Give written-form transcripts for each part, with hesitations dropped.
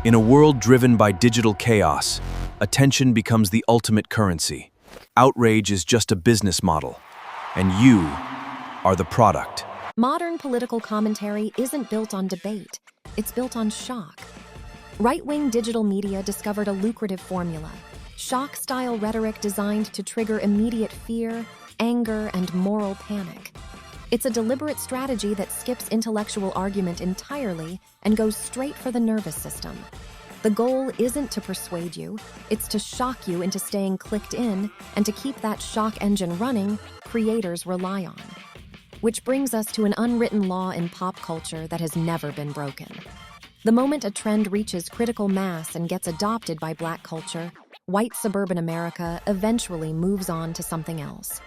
In a world driven by digital chaos, attention becomes the ultimate currency. Outrage is just a business model, and you are the product. Modern political commentary isn't built on debate, it's built on shock. Right-wing digital media discovered a lucrative formula: shock-style rhetoric designed to trigger immediate fear, anger, and moral panic. It's a deliberate strategy that skips intellectual argument entirely and goes straight for the nervous system. The goal isn't to persuade you, it's to shock you into staying clicked in, and to keep that shock engine running, creators rely on. Which brings us to an unwritten law in pop culture that has never been broken. The moment a trend reaches critical mass and gets adopted by Black culture, white suburban America eventually moves on to something else.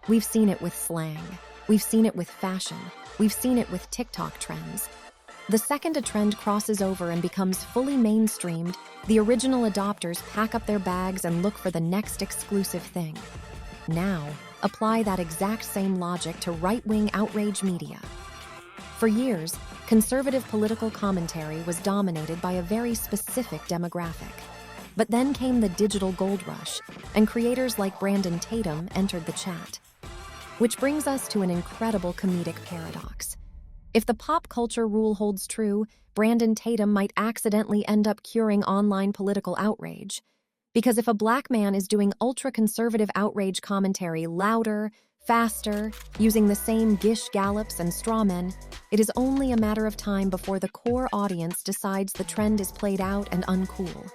We've seen it with slang. We've seen it with fashion. We've seen it with TikTok trends. The second a trend crosses over and becomes fully mainstreamed, the original adopters pack up their bags and look for the next exclusive thing. Now, apply that exact same logic to right-wing outrage media. For years, conservative political commentary was dominated by a very specific demographic. But then came the digital gold rush, and creators like Brandon Tatum entered the chat. Which brings us to an incredible comedic paradox. If the pop culture rule holds true, Brandon Tatum might accidentally end up curing online political outrage. Because if a Black man is doing ultra-conservative outrage commentary louder, faster, using the same gish gallops and strawmen, it is only a matter of time before the core audience decides the trend is played out and uncool.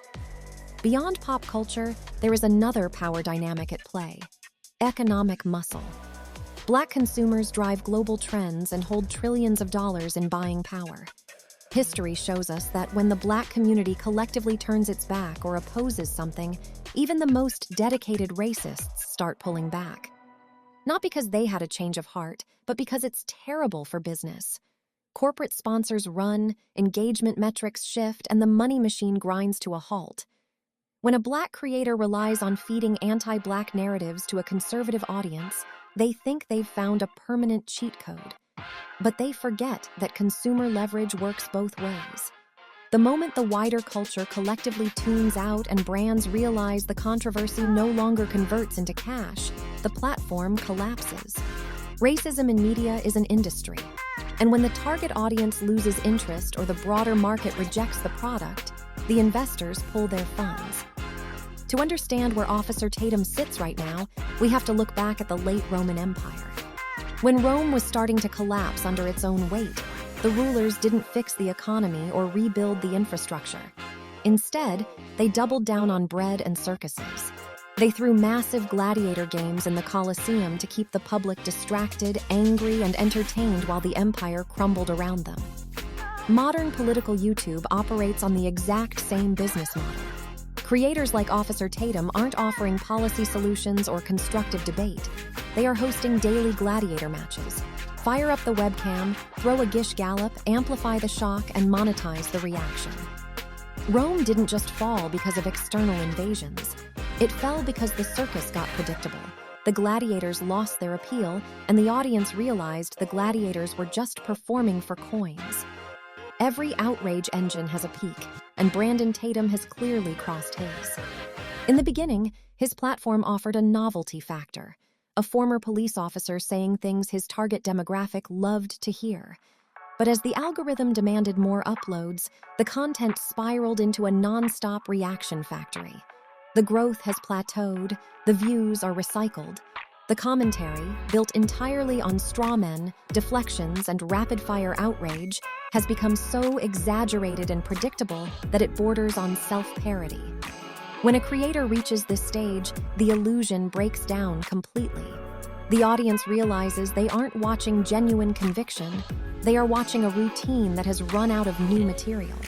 Beyond pop culture, there is another power dynamic at play: economic muscle. Black consumers drive global trends and hold trillions of dollars in buying power. History shows us that when the Black community collectively turns its back or opposes something, even the most dedicated racists start pulling back. Not because they had a change of heart, but because it's terrible for business. Corporate sponsors run, engagement metrics shift, and the money machine grinds to a halt. When a Black creator relies on feeding anti-Black narratives to a conservative audience, they think they've found a permanent cheat code. But they forget that consumer leverage works both ways. The moment the wider culture collectively tunes out and brands realize the controversy no longer converts into cash, the platform collapses. Racism in media is an industry, and when the target audience loses interest or the broader market rejects the product, the investors pull their funds. To understand where Officer Tatum sits right now, we have to look back at the late Roman Empire. When Rome was starting to collapse under its own weight, the rulers didn't fix the economy or rebuild the infrastructure. Instead, they doubled down on bread and circuses. They threw massive gladiator games in the Colosseum to keep the public distracted, angry, and entertained while the empire crumbled around them. Modern political YouTube operates on the exact same business model. Creators like Officer Tatum aren't offering policy solutions or constructive debate. They are hosting daily gladiator matches. Fire up the webcam, throw a gish gallop, amplify the shock, and monetize the reaction. Rome didn't just fall because of external invasions. It fell because the circus got predictable. The gladiators lost their appeal, and the audience realized the gladiators were just performing for coins. Every outrage engine has a peak, and Brandon Tatum has clearly crossed his. In the beginning, his platform offered a novelty factor, a former police officer saying things his target demographic loved to hear. But as the algorithm demanded more uploads, the content spiraled into a non-stop reaction factory. The growth has plateaued, the views are recycled. The commentary, built entirely on strawmen, deflections, and rapid-fire outrage, has become so exaggerated and predictable that it borders on self-parody. When a creator reaches this stage, the illusion breaks down completely. The audience realizes they aren't watching genuine conviction, they are watching a routine that has run out of new material.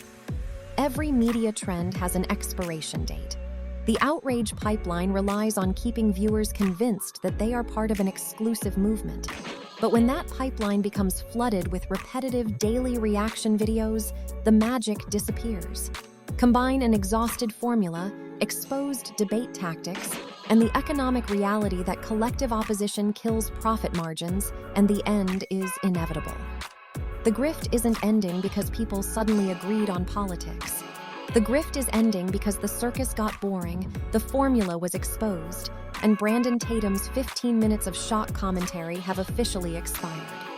Every media trend has an expiration date. The outrage pipeline relies on keeping viewers convinced that they are part of an exclusive movement. But when that pipeline becomes flooded with repetitive daily reaction videos, the magic disappears. Combine an exhausted formula, exposed debate tactics, and the economic reality that collective opposition kills profit margins, and the end is inevitable. The grift isn't ending because people suddenly agreed on politics. The grift is ending because the circus got boring, the formula was exposed, and Brandon Tatum's 15 minutes of shock commentary have officially expired.